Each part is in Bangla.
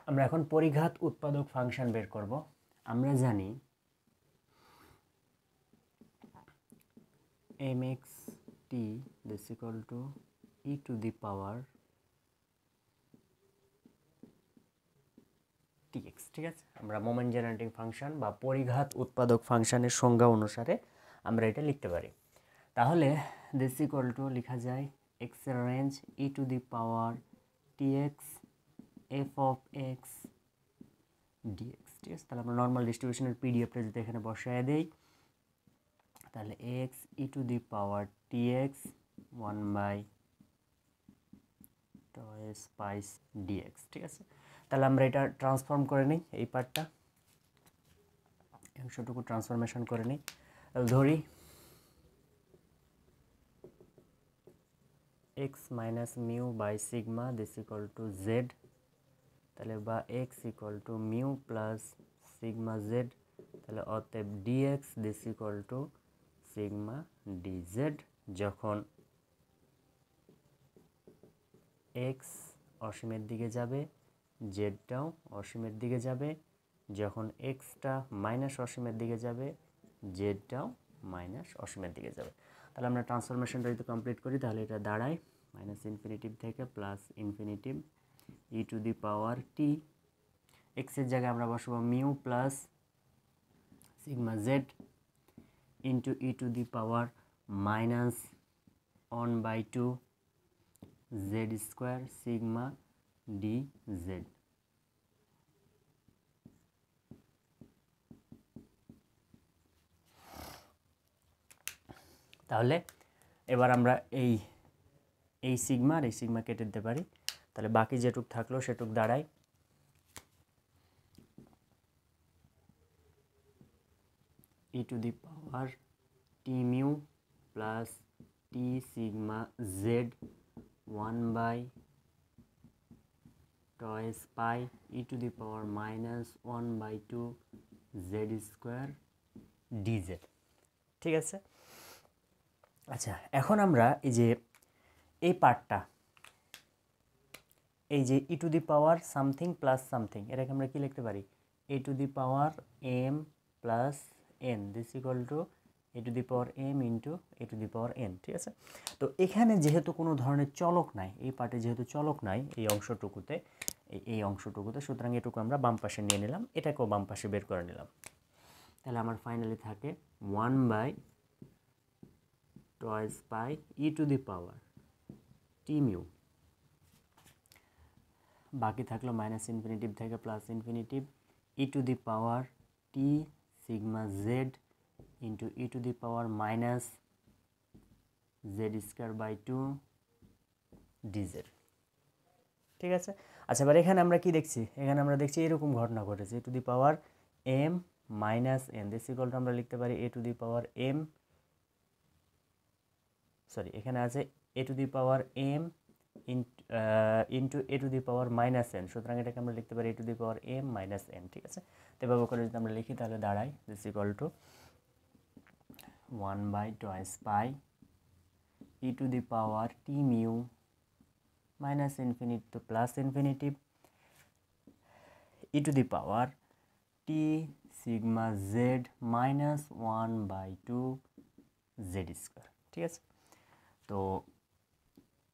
আমরা এখন পরিঘাত উৎপাদক ফাংশন বের করব। আমরা জানি mx t this equal to e to the power tx, ঠিক আছে। আমরা মোমেন্ট জেনারেটিং ফাংশন বা পরিঘাত উৎপাদক ফাংশনের সংজ্ঞা অনুসারে আমরা এটা লিখতে পারি। তাহলে this equal to লেখা যায় x এর range e to the power tx f of x dx, ঠিক আছে। তাহলে আমরা নর্মাল ডিস্ট্রিবিউশনের পিডিএফটা যদি এখানে বসায় দেই, তাহলে x e to the power tx 1/2 pi dx, ঠিক আছে। তাহলে আমরা এটা ট্রান্সফর্ম করে নিই, এই পার্টটা অংশটুকু ট্রান্সফরমেশন করে নিই। ধরি x minus mu by sigma this equal to z, তাহলে বা x equal to mu plus sigma z, তাহলে অতএব dx this equal to sigma dz, যখন x অসীমের দিকে যাবে জেডটাও অসীমের দিকে যাবে, যখন এক্সটা মাইনাস অসীমের দিকে যাবে জেডটাও মাইনাস অসীমের দিকে যাবে। তাহলে আমরা ট্রান্সফরমেশনটা যদি কমপ্লিট করি তাহলে এটা দাঁড়ায় মাইনাস ইনফিনিটিভ থেকে plus infinity E to the power T, এক্সের জায়গায় আমরা বসাবো mu plus sigma Z into E to the power minus 1/2 Z square sigma D Z. তাহলে এবার আমরা এই সিগমা আর এই সিগমা কেটে দিতে পারি, তাহলে বাকি যেটুক থাকলো সেটুক দাঁড়ায় E to the power T mu plus T sigma Z 1/2 pi E to the power minus 1/2 Z square D Z, ঠিক আছে। আচ্ছা, এখন আমরা এই যে এই পার্টটা, এই যে E to the power something plus something, এটাকে আমরা কি লিখতে পারি A to the power M plus N this equal to A to the power M into A to the power N, ঠিক আছে। তো এখানে যেহেতু কোনো ধরনের চলক নাই, এই পার্টে যেহেতু চলক নাই এই অংশটুকুতে, সুতরাং এটুকু আমরা বাম পাশে নিয়ে নিলাম, এটাকেও বাম পাশে বের করে নিলাম। তাহলে আমার ফাইনালি থাকে 1/2 pi E to the power T mu, বাকি থাকলো মাইনাস ইনফিনিটিভ থেকে plus infinity E to the power T sigma Z into E to the power minus z square by 2 DZ, ঠিক আছে। আচ্ছা, এবার এখানে আমরা কি দেখছি, এখানে আমরা দেখছি এরকম ঘটনা ঘটেছে A to the power M minus N this equal to আমরা লিখতে পারি A to the power M, sorry এখানে আছে A to the power M into A to the power minus N, সুতরাং এটাকে আমরা লিখতে পারি A to the power M minus N, ঠিক আছে। তো এভাবে করে যদি আমরা লিখি তাহলে দাঁড়ায় this equal to 1/2 pi E to the power T mu minus infinity to plus infinity E to the power T sigma Z minus 1/2 Z square, ঠিক আছে। তো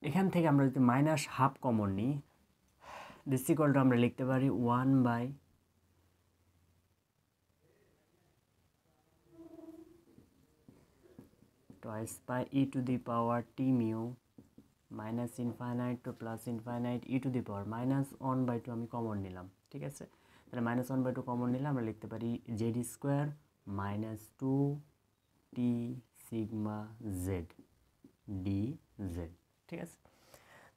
এখান থেকে আমরা যদি মাইনাস হাফ কমন নিই দিস ইকুয়াল টু আমরা লিখতে পারি 1/2 pi E to the power T mu minus infinite to plus infinite E to the power minus 1/2 আমি কমন নিলাম, ঠিক আছে। তাহলে মাইনাস 1/2 কমন নিলে আমরা লিখতে পারি জেড স্কোয়ার মাইনাস 2 টি সিগমা জেড ডি জেড, ঠিক আছে।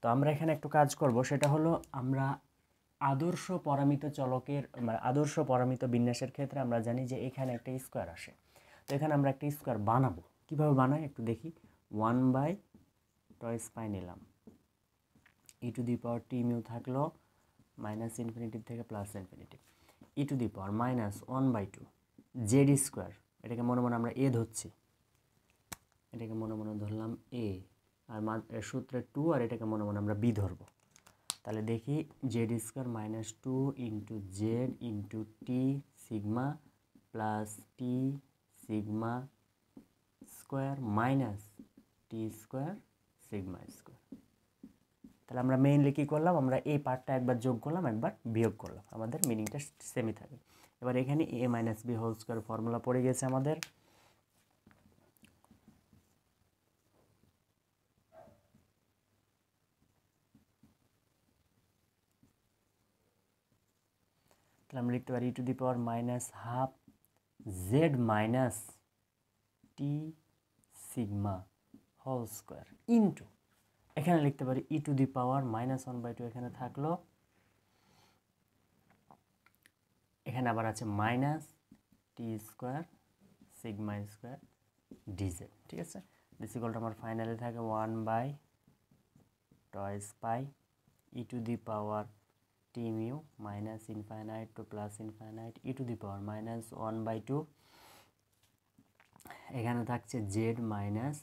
তো আমরা এখানে একটু কাজ করব, সেটা হলো আমরা আদর্শ পরামিত চলকের মানে আদর্শ পরামিত বিন্যাসের ক্ষেত্রে আমরা জানি যে এখানে একটা স্কোয়ার আসে, তো এখানে আমরা একটা স্কোয়ার বানাবো, কীভাবে বানাই একটু দেখি। 1/2 পাই নিলাম E to the power T mu থাকলো মাইনাস ইনফিনিটিভ থেকে plus infinity E to the power minus 1/2 Z square, এটাকে মনে মনে আমরা এ ধরছি, এটাকে মনে মনে ধরলাম এ, আর সূত্রে 2 আর এটাকে মনে মনে আমরা বি ধরবো, তাহলে দেখি Z square minus 2 into Z into T sigma plus T sigma square minus T square sigma square. তাহলে আমরা মেইনলি কী করলাম, আমরা এই পার্টটা একবার যোগ করলাম, একবার বিয়োগ করলাম, আমাদের মিনিংটা সেমই থাকে। এবার এখানে A minus B whole square formula পড়ে গেছে আমাদের। তাহলে আমরা লিখতে পারি E to the power minus half Z minus T sigma whole square into এখানে লিখতে পারি E to the power minus 1/2 এখানে থাকলো, এখানে আবার আছে minus T square sigma square D Z. ঠিক আছে, দিস ইকুয়াল টু আমার ফাইনালে থাকে 1/2 pi E to the power T mu minus infinite to plus infinite E to the power minus 1/2, এখানে থাকছে Z minus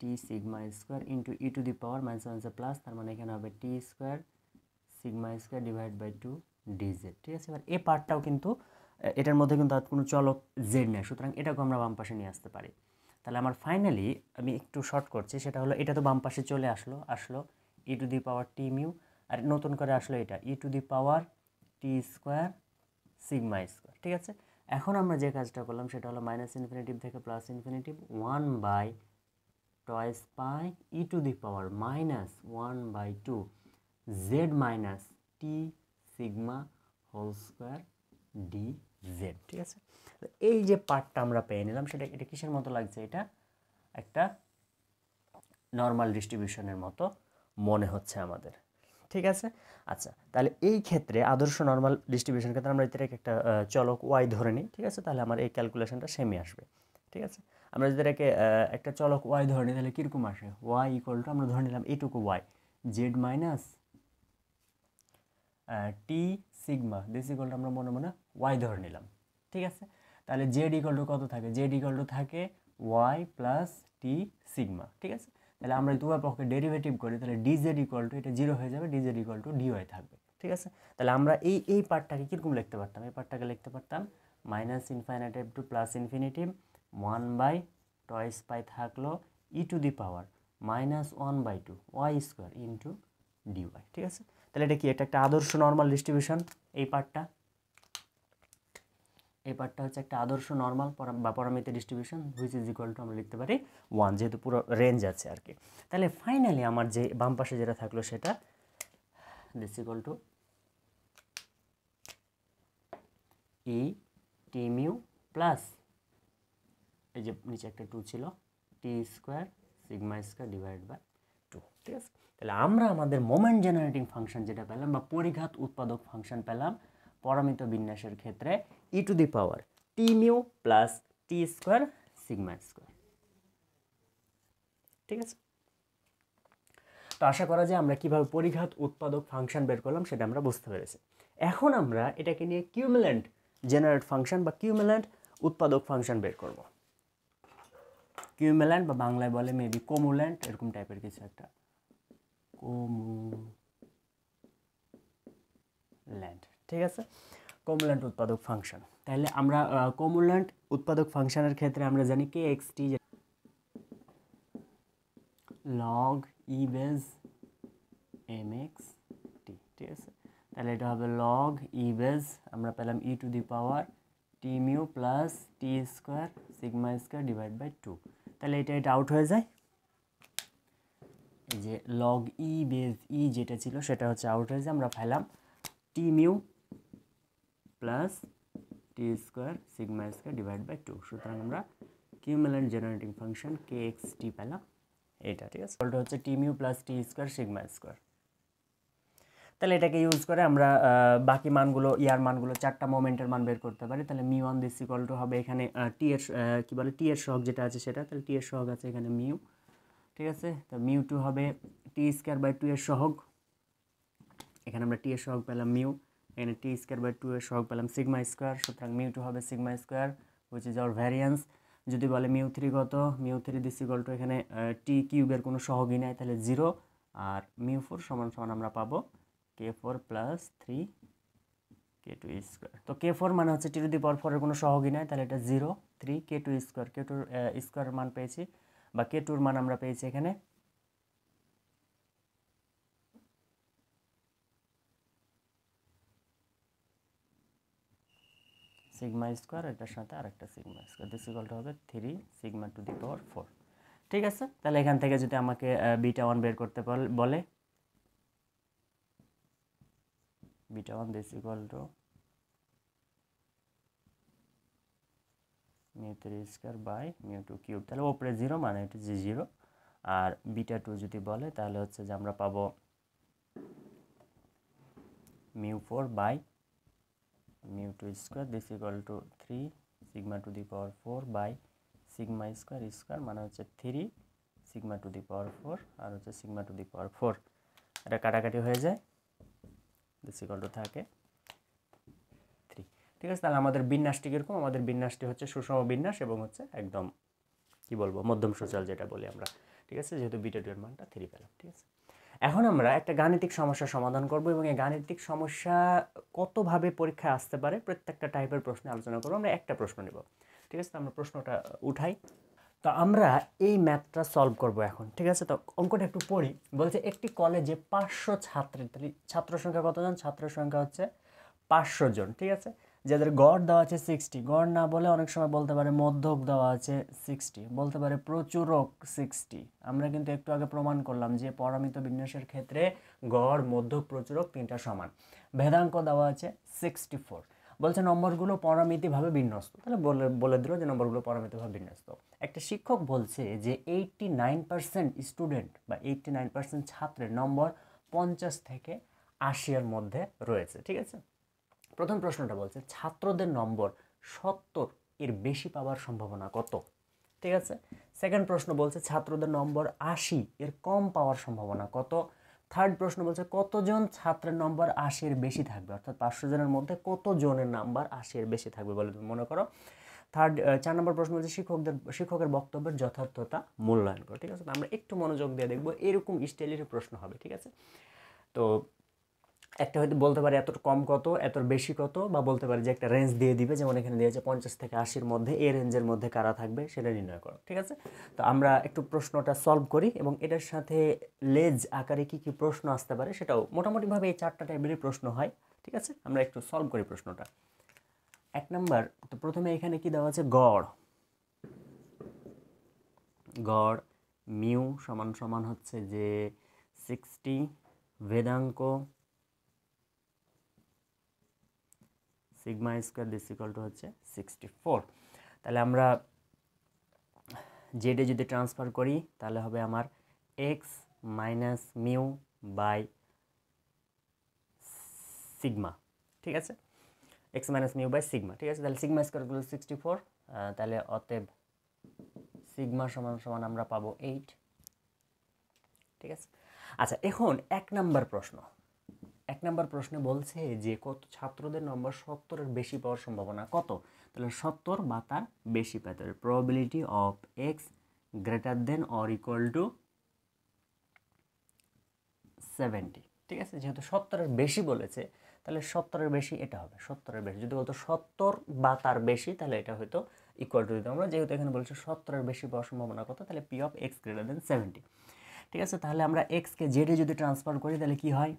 T sigma square into E to the power minus one plus, তার মানে এখানে হবে T square sigma square divide by 2 DZ. ঠিক আছে, এবার এই পার্টটাও কিন্তু এটার মধ্যে কিন্তু আর কোনো চলক জেড নেই, সুতরাং এটাকে আমরা বাম পাশে নিয়ে আসতে পারি। তাহলে আমার ফাইনালি আমি একটু শর্ট করছি, সেটা হলো এটা তো বাম পাশে চলে আসলো ই to the power T mu, আর নতুন করে আসলো এটা E to the power T square sigma square. ঠিক আছে, এখন আমরা যে কাজটা করলাম সেটা হলো মাইনাস ইনফিনিটিভ থেকে plus infinity 1/2 pi E to the power minus 1/2 Z minus T sigma whole square D Z. ঠিক আছে, এই যে পার্টটা আমরা পেয়ে নিলাম, সেটা এটা কিসের মতো লাগছে, এটা একটা নর্মাল ডিস্ট্রিবিউশনের মতো মনে হচ্ছে আমাদের। ঠিক আছে, আচ্ছা তাহলে এই ক্ষেত্রে আদর্শ নর্মাল ডিস্ট্রিবিউশন ক্ষেত্রে আমরা এটাকে একটা চলক ওয়াই ধরে নিই। ঠিক আছে, তাহলে আমার এই ক্যালকুলেশনটা সেমই আসবে। ঠিক আছে, আমরা যদি এটাকে একটা চলক ওয়াই ধরে নিই তাহলে কীরকম আসে, ওয়াই ইকুয়াল টু আমরা ধরে নিলাম এইটুকু y z minus T sigma this equal to আমরা মনে মনে ওয়াই ধরে নিলাম। ঠিক আছে, তাহলে জেড ইকুয়াল টু কত থাকে, জেড ইকুয়াল টু থাকে ওয়াই প্লাস টি সিগমা। ঠিক আছে, তাহলে আমরা যদি উভয় পক্ষে ডেরিভেটিভ করি তাহলে ডিজেড ইকুয়াল টু এটা 0 হয়ে যাবে, ডিজেড ইকুয়াল টু ডিওয়াই থাকবে। ঠিক আছে, তাহলে আমরা এই পার্টটাকে কীরকম লিখতে পারতাম, এই পার্টটাকে লিখতে পারতাম minus infinity to plus infinity 1/2 pi থাকলো E to the power minus 1/2 Y square into D Y. ঠিক আছে, তাহলে এটা কি, এটা একটা আদর্শ নর্মাল ডিস্ট্রিবিউশন। এই পার্টটা হচ্ছে একটা আদর্শ নর্মাল বা পরামিতি distribution which is equal to আমরা লিখতে পারি 1, যেহেতু পুরো রেঞ্জ আছে আর কি। তাহলে ফাইনালি আমার যে বাম পাশে যেটা থাকলো সেটা this equal to E T mu plus এই যে নিচে একটা 2 ছিল T square sigma square divide by 2। ঠিক আছে, তাহলে আমরা আমাদের মোমেন্ট জেনারেটিং ফাংশন যেটা পেলাম বা পরিঘাত উৎপাদক ফাংশন পেলাম পরামিত বিন্যাসের ক্ষেত্রে E to the power T mu plus T square sigma square. ঠিক আছে, তো আশা করা যায় আমরা কীভাবে পরিঘাত উৎপাদক ফাংশন বের করলাম সেটা আমরা বুঝতে পেরেছি। এখন আমরা এটাকে নিয়ে কিউমুল্যান্ট জেনারেট ফাংশন বা কিউমুল্যান্ট উৎপাদক ফাংশন বের করব। কিউমুল্যান্ট বা বাংলায় বলে মেবি কোমুল্যান্ট, এরকম টাইপের কিছু একটা, কোমুল্যান্ট। ঠিক আছে, কোমুল্যান্ট উৎপাদক ফাংশন। তাহলে আমরা কোমুল্যান্ট উৎপাদক ফাংশনের ক্ষেত্রে আমরা জানি কে এক্স টি লগ ই বেজ এম এক্স টি। ঠিক আছে, তাহলে এটা হবে লগ ই বেজ, আমরা পেলাম E to the power T mu plus T square sigma square divide by 2। তাহলে এটা আউট হয়ে যায়, এই যে লগ ই বেজ ই যেটা ছিল সেটা হচ্ছে আউট হয়ে যায়, আমরা পেলাম T mu plus T square sigma square divide by 2। সুতরাং আমরা কিউমুল্যান্ট জেনারেটিং ফাংশন কে এক্স টি পেলাম এটা। ঠিক আছে, ওটা হচ্ছে T mu plus T square sigma square. তাহলে এটাকে ইউজ করে আমরা বাকি মানগুলো মানগুলো 4টা মোমেন্টের মান বের করতে পারি। তাহলে মিউ 1 দিস ইকুয়াল টু হবে এখানে টি এর কী বলে টি এর সহগ যেটা আছে সেটা, তাহলে টি এর সহগ আছে এখানে মিউ। ঠিক আছে, তো মিউ 2 হবে টি স্কোয়ার বাই 2 এর সহগ, এখানে আমরা টি এর সহগ পেলাম মিউ, এখানে টি স্কোয়ার বাই 2 এর সহগ পেলাম সিগমা স্কোয়ার, সুতরাং মিউ 2 হবে sigma square which is our variance. যদি বলে মিউ 3 কত, মিউ 3 দিস ইকুয়াল টু এখানে টি কিউবের কোনো সহগই নাই তাহলে 0, আর মিউ 4 সমান সমান আমরা পাবো k4 প্লাস 3k2 স্কোয়ার। তো k4 মানে হচ্ছে টি টু দি পাওয়ার 4 এর কোনো সহগই নাই, তাহলে এটা 0 3k2 স্কোয়ার, k2 স্কোয়ারের মান পেয়েছি বা k2 এর মান আমরা পেয়েছি এখানে সিগমা স্কোয়ার, এটার সাথে আরেকটা sigma square, this equal to হবে 3 সিগমা টু দি পাওয়ার 4। ঠিক আছে, তাহলে এখান থেকে যদি আমাকে বিটা 1 বের করতে বলে, beta 1 this equal to μ3 square by μ2 cube, তাহলে ওপরে 0 মানে এটা যে 0, আর বিটা 2 যদি বলে তাহলে হচ্ছে যে আমরা পাবো μ4 by μ2 square, this equal to 3 sigma to the power 4 by sigma square square মানে হচ্ছে 3 সিগমা টু দি পাওয়ার 4 আর হচ্ছে সিগমা টু দি পাওয়ার 4, এটা কাটাকাটি হয়ে যায়, দিস ইকুয়াল টু থাকে 3। ঠিক আছে, তাহলে আমাদের বিন্যাসটি কীরকম, আমাদের বিন্যাসটি হচ্ছে সুষম বিন্যাস এবং হচ্ছে একদম কি বলবো মধ্যম সূচল যেটা বলি আমরা। ঠিক আছে, যেহেতু বিটা 2 এর মানটা 3 পেলাম। ঠিক আছে, এখন আমরা একটা গাণিতিক সমস্যার সমাধান করব এবং এই গাণিতিক সমস্যা কতভাবে পরীক্ষায় আসতে পারে প্রত্যেকটা টাইপের প্রশ্ন আলোচনা করব। আমরা একটা প্রশ্ন নেব। ঠিক আছে, তো আমরা প্রশ্নটা উঠাই। তো আমরা এই ম্যাথটা সলভ করব এখন। ঠিক আছে, তো অঙ্কটা একটু পড়ি। বলছে একটি কলেজে 500 ছাত্র সংখ্যা কতজন? ছাত্রের সংখ্যা হচ্ছে 500 জন। ঠিক আছে, যাদের গড় দেওয়া আছে 60, গড় না বলে অনেক সময় বলতে পারে মধ্যক দেওয়া আছে 60, বলতে পারে প্রচুরক 60। আমরা কিন্তু একটু আগে প্রমাণ করলাম যে পরামিত বিন্যাসের ক্ষেত্রে গড়, মধ্যক, প্রচুরক তিনটা সমান। ভেদাঙ্ক দেওয়া আছে 64। বলছে নম্বরগুলো পরামিতিভাবে বিন্যস্ত, তাহলে বলে দিল যে নম্বরগুলো পরামিতিভাবে বিন্যস্ত। একটা শিক্ষক বলছে যে 89% স্টুডেন্ট বা 89% ছাত্রের নম্বর 50 থেকে 80 এর মধ্যে রয়েছে। ঠিক আছে, প্রথম প্রশ্নটা বলছে ছাত্রদের নম্বর 70 এর বেশি পাওয়ার সম্ভাবনা কত? ঠিক আছে, সেকেন্ড প্রশ্ন বলছে ছাত্রদের নম্বর 80 এর কম পাওয়ার সম্ভাবনা কত? থার্ড প্রশ্ন বলছে কতজন ছাত্রের নম্বর 80 এর বেশি থাকবে, অর্থাৎ 500 জনের মধ্যে কত জনের নাম্বার 80 এর বেশি থাকবে বলে তুমি মনে করো। 4 নম্বর প্রশ্ন হচ্ছে শিক্ষকের বক্তব্যের যথার্থতা মূল্যায়ন করো। ঠিক আছে, তো আমরা একটু মনোযোগ দিয়ে দেখবো, এরকম স্টাইলের প্রশ্ন হবে। ঠিক আছে, তো একটা হয়তো বলতে পারে এত কম কত, এত বেশি কত, বা বলতে পারে যে একটা রেঞ্জ দিয়ে দিবে, যেমন এখানে দিয়েছে 50 থেকে 80-র মধ্যে, এই রেঞ্জের মধ্যে কারা থাকবে সেটা নির্ণয় করো। ঠিক আছে, তো আমরা একটু প্রশ্নটা সলভ করি এবং এটার সাথে লেজ আকারে কি কি প্রশ্ন আসতে পারে সেটাও মোটামুটিভাবে এই 4টা টাইপেরই প্রশ্ন হয়। ঠিক আছে, আমরা একটু সলভ করি প্রশ্নটা। 1 নাম্বার, তো প্রথমে এখানে কি দেওয়া আছে? গড়। গড় মিউ সমান সমান হচ্ছে যে 60, ভেদাঙ্ক sigma square this equal to হচ্ছে 64। তাহলে আমরা জেডে যদি ট্রান্সফার করি তাহলে হবে আমার x minus mu by sigma. ঠিক আছে, x minus mu by sigma. ঠিক আছে, তাহলে সিগমা স্কোয়ার হলো 64, তাহলে অতএব সিগমা সমান সমান আমরা পাবো 8। ঠিক আছে, আচ্ছা এখন 1 নাম্বার প্রশ্ন। 1 নাম্বার প্রশ্নে বলছে যে কত ছাত্রদের নম্বর 70 এর বেশি পাওয়ার সম্ভাবনা কত? তাহলে 70 বা তার বেশি পেতে হবে। Probability of x greater than or equal two 70। ঠিক আছে, যেহেতু 70 এর বেশি বলেছে তাহলে 70 এর বেশি এটা হবে 70 এর বেশি। যদি বলতো 70 বা তার বেশি তাহলে এটা হয়তো ইকুয়াল টু দিতাম আমরা, যেহেতু এখানে বলছে 70 এর বেশি পাওয়ার সম্ভাবনা কত, তাহলে P of x greater than 70। ঠিক আছে, তাহলে আমরা এক্সকে জেডে যদি ট্রান্সফার করি তাহলে কি হয়?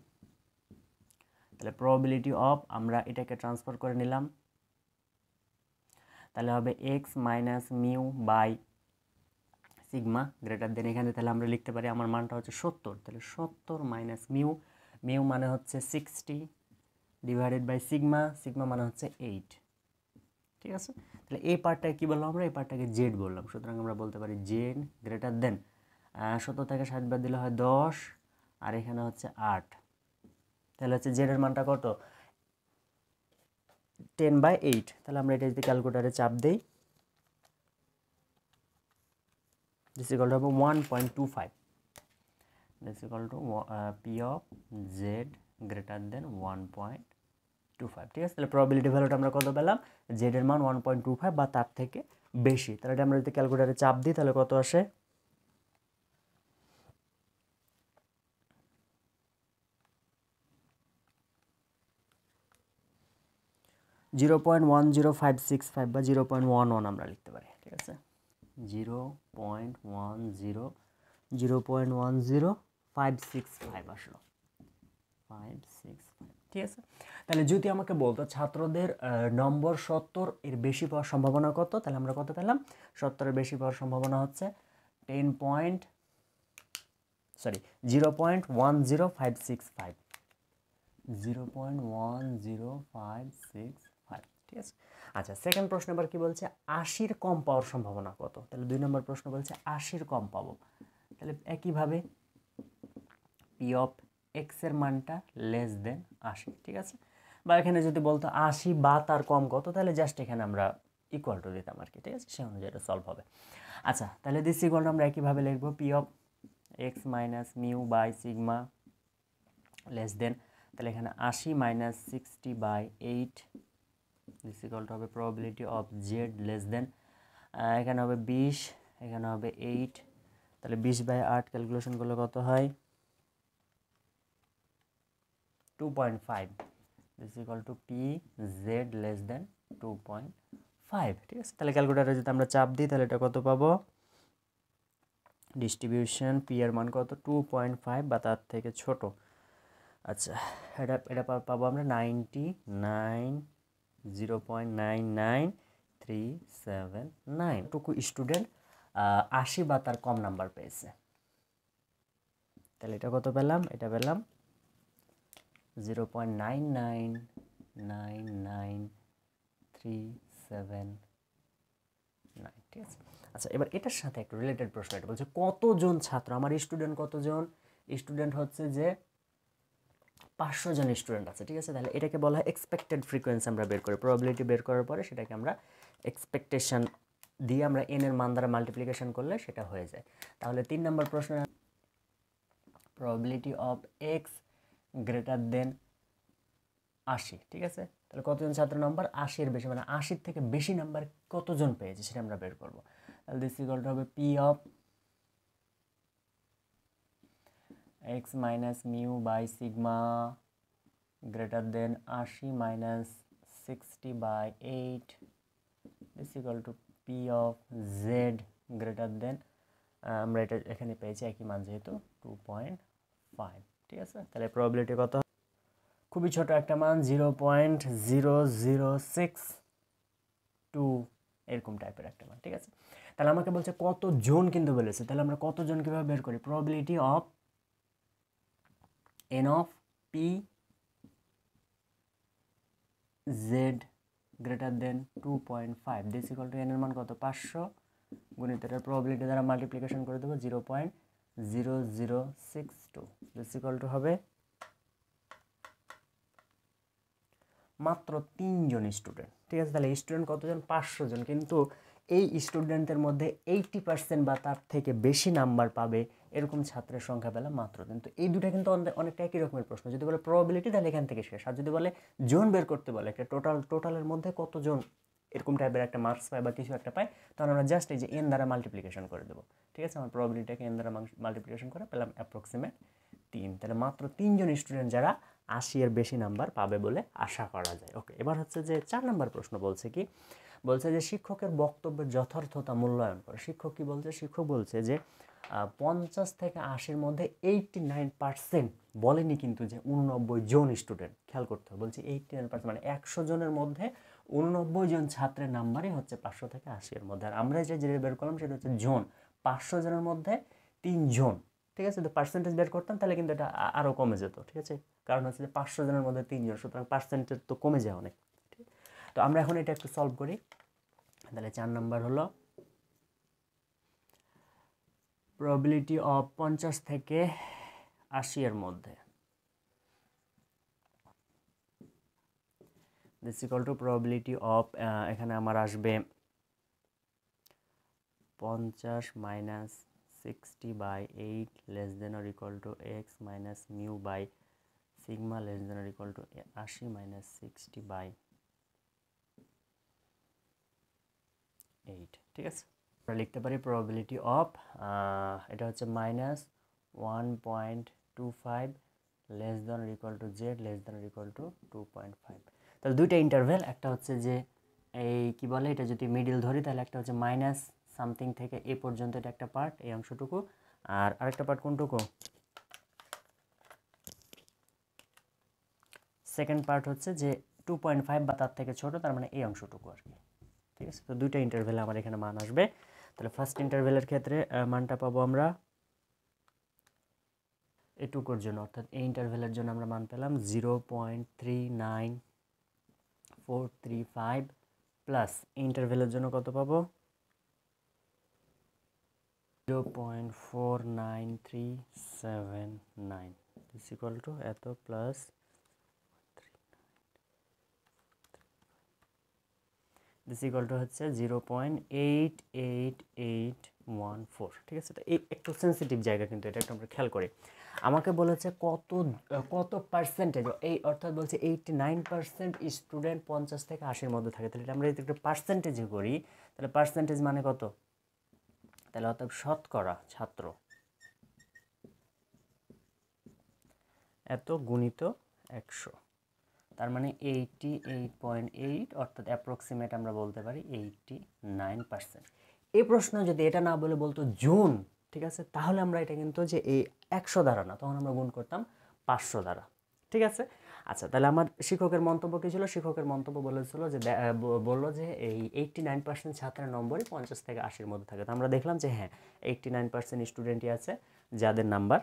তাহলে প্রবাবিলিটি অফ, আমরা এটাকে ট্রান্সফার করে নিলাম, তাহলে হবে x minus mu by sigma greater than, এখানে তাহলে আমরা লিখতে পারি আমার মানটা হচ্ছে 70, তাহলে 70 মাইনাস মিউ, মিউ মানে হচ্ছে 60 ডিভাইডেড বাই সিগমা, সিগমা মানে হচ্ছে 8। ঠিক আছে, তাহলে এই পার্টটাকে কী বললাম আমরা? এই পার্টটাকে জেড বললাম, সুতরাং আমরা বলতে পারি জেড গ্রেটার দেন 70 থেকে 60 বাদ দিলে হয় 10, আর এখানে হচ্ছে 8, তাহলে হচ্ছে জেডের মানটা কত? 10/8। তাহলে আমরা এটা যদি ক্যালকুলেটারে চাপ দেই, দিস ইকুয়াল টু হবে 1.25। This equal to p of z greater দেন 1.25। ঠিক আছে, তাহলে প্রবাবিলিটি ভ্যালুটা আমরা কত পেলাম? জেডের মান 1.25 বা তার থেকে বেশি। তাহলে এটা আমরা যদি ক্যালকুলেটারে চাপ দিই তাহলে কত আসে? 0.10565 বা 0.11 আমরা লিখতে পারি, ঠিক আছে। 0.565 আসলো 565, ঠিক আছে। তাহলে যদি আমাকে বলতো ছাত্রদের নম্বর 70 এর বেশি পাওয়ার সম্ভাবনা কত, তাহলে আমরা কত পেলাম? 70 এর বেশি পাওয়ার সম্ভাবনা হচ্ছে 0.10565, 0.10565, ঠিক আছে। আচ্ছা, সেকেন্ড প্রশ্ন এবার কি বলছে? 80-র কম পাওয়ার সম্ভাবনা কত? তাহলে 2 নম্বর প্রশ্ন বলছে 80-র কম পাবো। তাহলে একইভাবে পি অফ এক্স এর মানটা লেস দেন 80, ঠিক আছে। বা এখানে যদি বলতো 80 বা তার কম কত, তাহলে জাস্ট এখানে আমরা ইকুয়াল টু দিতাম আর কি, ঠিক আছে। সে অনুযায়ী এটা সলভ হবে। আচ্ছা, তাহলে দিস ইকুয়াল টু আমরা একইভাবে লিখবো p of x minus mu by sigma less than, তাহলে এখানে 80 মাইনাস 60/8, দিস ইকুয়াল টু হবে probability of z less than, এখানে হবে 20, এখানে হবে 8, তাহলে 20/8 ক্যালকুলেশন করলে কত হয়? 2.5, this equal to P Z less দেন 2.5, ঠিক আছে। তাহলে ক্যালকুলেটারে যদি আমরা চাপ দিই তাহলে এটা কত পাবো? ডিস্ট্রিবিউশন পি এর মান কত? 2.5 বা তার থেকে ছোট। আচ্ছা, এটা পাবো আমরা 0.99379 টুকু স্টুডেন্ট 80 বা তার কম নাম্বার পেয়েছে। তাহলে এটা কত পেলাম? এটা পেলাম 0.9999379, ঠিক আছে। আচ্ছা, এবার এটার সাথে একটু রিলেটেড প্রশ্ন। এটা বলছে কতজন ছাত্র, আমার স্টুডেন্ট কতজন? স্টুডেন্ট হচ্ছে যে 500 জন স্টুডেন্ট আছে, ঠিক আছে। তাহলে এটাকে বলা হয় এক্সপেক্টেড ফ্রিকোয়েন্সি। আমরা বের করি প্রবাবিলিটি, বের করার পরে সেটাকে আমরা এক্সপেকটেশন দিয়ে আমরা এন এর মান দ্বারা মাল্টিপ্লিকেশন করলে সেটা হয়ে যায়। তাহলে 3 নম্বর প্রশ্ন, probability of x greater than 80, ঠিক আছে। তাহলে কতজন ছাত্র নাম্বার? 80 এর বেশি, মানে 80 থেকে বেশি নাম্বার কতজন পেয়েছে সেটা আমরা বের করব। তাহলে দিস ইকুয়াল টু হবে p of x minus mu by sigma greater than 80 minus 60/8, this equal to p of z greater than, আমরা এটা এখানে পেয়েছি একই মান যেহেতু 2.5, ঠিক আছে। তাহলে প্রবাবিলিটি কত? খুবই ছোট একটা মান, 0.0062 এরকম টাইপের একটা মান, ঠিক আছে। তাহলে আমাকে বলছে কতজন কিন্তু বলেছে, তাহলে আমরা কতজন কীভাবে বের করি? Probability of N of P Z greater then 2.5, this equal two N এর মান কত? 500 গুণিত এটার প্রবাবিলিটি দ্বারা মাল্টিপ্লিকেশন করে দেবো 0.0062, দিস ইকুয়াল টু হবে মাত্র 3 জন স্টুডেন্ট, ঠিক আছে। তাহলে স্টুডেন্ট কতজন? 500 জন। কিন্তু এই স্টুডেন্টের মধ্যে 80% বা তার থেকে বেশি নাম্বার পাবে এরকম ছাত্রের সংখ্যা পেলাম মাত্র। কিন্তু এই দুটো কিন্তু অনেকটা একই রকমের প্রশ্ন। যদি বলে প্রবাবিলিটি তাহলে এখান থেকে শেষ, আর যদি বলে জোন বের করতে বলে একটা টোটালের মধ্যে কতজন এরকম টাইপের একটা মার্কস পায় বা কিছু একটা পায়, তখন আমরা জাস্ট এই যে এন দ্বারা মাল্টিপ্লিকেশন করে দেবো, ঠিক আছে। আমার প্রবাবিলিটিটাকে এন দ্বারা মাল্টিপ্লিকেশন করে পেলাম অ্যাপ্রক্সিমেট 3। তাহলে মাত্র 3 জন স্টুডেন্ট যারা 80 এর বেশি নাম্বার পাবে বলে আশা করা যায়। ওকে, এবার হচ্ছে যে 4 নম্বর প্রশ্ন বলছে কি? বলছে যে শিক্ষকের বক্তব্যের যথার্থতা মূল্যায়ন করে। শিক্ষক কি বলছে? শিক্ষক বলছে যে 50 থেকে 80-র মধ্যে 89% বলেনি কিন্তু যে 89 জন স্টুডেন্ট। খেয়াল করতে হবে, বলছি 89%, মানে 100 জনের মধ্যে 89 জন ছাত্রের নাম্বারই হচ্ছে 500 থেকে 80 এর মধ্যে। আর আমরা যেটা বের করলাম সেটা হচ্ছে জন, 500 জনের মধ্যে 3 জন, ঠিক আছে। তো পার্সেন্টেজ বের করতাম তাহলে কিন্তু এটা আরও কমে যেত, ঠিক আছে। কারণ হচ্ছে যে 500 জনের মধ্যে 3 জন, সুতরাং পার্সেন্টেজ তো কমে যায় অনেক। তো আমরা এখন এটা একটু সলভ করি। তাহলে 4 নাম্বার হলো প্রবাবিলিটি অফ 50 থেকে 80 এর মধ্যে, this equal to probability of, এখানে আমার আসবে 50 minus 60/8 less than or equal to x minus mu by sigma less than or equal to 80 minus 60/8, ঠিক আছে। আমরা লিখতে পারি প্রবাবিলিটি অফ, এটা হচ্ছে -1.25 less than or equal to Z less than or equal two 2.5। তাহলে দুইটা ইন্টারভ্যাল, একটা হচ্ছে যে এই কি বলে এটা যদি মিডল ধরি তাহলে একটা হচ্ছে মাইনাস সামথিং থেকে এ পর্যন্ত, এটা একটা পার্ট এই অংশটুকু, আর আরেকটা পার্ট কোনটুকু, সেকেন্ড পার্ট হচ্ছে যে 2.5 বা তার থেকে ছোট, তার মানে এই অংশটুকু আর কি। ঠিক আছে, তো দুইটা ইন্টারভ্যালে আমার এখানে মান আসবে। তাহলে ফার্স্ট ইন্টারভ্যালের ক্ষেত্রে মানটা পাবো আমরা এটুকুর জন্য, অর্থাৎ এই ইন্টারভ্যালের জন্য আমরা মান পেলাম 0.39435 প্লাস ইন্টারভ্যালের জন্য কত পাবো 0.49379 ইজ ইকুয়াল টু এত প্লাস দিস ইকুয়াল টু হচ্ছে 0.88814। ঠিক আছে, তো এই একটু সেন্সিটিভ জায়গা, কিন্তু এটা একটু আমরা খেয়াল করি। আমাকে বলেছে কত পার্সেন্টেজ, এই অর্থাৎ বলছে 89% স্টুডেন্ট 50 থেকে 80-র মধ্যে থাকে। তাহলে আমরা যদি একটা পার্সেন্টেজে করি তাহলে পার্সেন্টেজ মানে কত, তাহলে অর্থাৎ শতকরা ছাত্র এত গুণিত 100, তার মানে 88.8, অর্থাৎ অ্যাপ্রক্সিমেট আমরা বলতে পারি 89%। এই প্রশ্ন যদি এটা না বলে বলতো জুন, ঠিক আছে, তাহলে আমরা এটা কিন্তু যে এই 100 দ্বারা না, তখন আমরা গুণ করতাম 500 দ্বারা। ঠিক আছে, আচ্ছা, তাহলে আমার শিক্ষকের মন্তব্য কী ছিল? শিক্ষকের মন্তব্য বলেছিল যে বললো যে এই 89% ছাত্রের নম্বরই 50 থেকে 80-র মধ্যে থাকে। তো আমরা দেখলাম যে হ্যাঁ, 89% স্টুডেন্টই আছে যাদের নাম্বার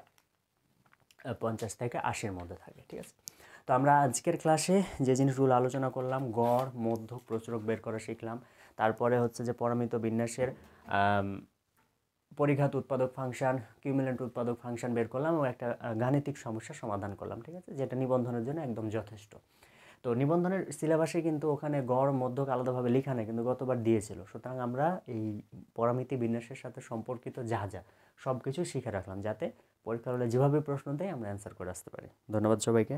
50 থেকে 80-র মধ্যে থাকে। ঠিক আছে, তো আমরা আজকের ক্লাসে যে জিনিসগুলো আলোচনা করলাম, গড়, মধ্যক, প্রচুরক বের করা শিখলাম। তারপরে হচ্ছে যে পরামিত বিন্যাসের পরিঘাত উৎপাদক ফাংশন, কিউমুলেন্ট উৎপাদক ফাংশন বের করলাম এবং একটা গাণিতিক সমস্যা সমাধান করলাম। ঠিক আছে, যেটা নিবন্ধনের জন্য একদম যথেষ্ট। তো নিবন্ধনের সিলেবাসে কিন্তু ওখানে গড়, মধ্যক আলাদাভাবে লেখা নেই, কিন্তু গতবার দিয়েছিল। সুতরাং আমরা এই পরামিতি বিন্যাসের সাথে সম্পর্কিত যা যা সব কিছু শিখে রাখলাম, যাতে পরীক্ষার হলে যেভাবে প্রশ্ন দেয় আমরা অ্যান্সার করে আসতে পারি। ধন্যবাদ সবাইকে।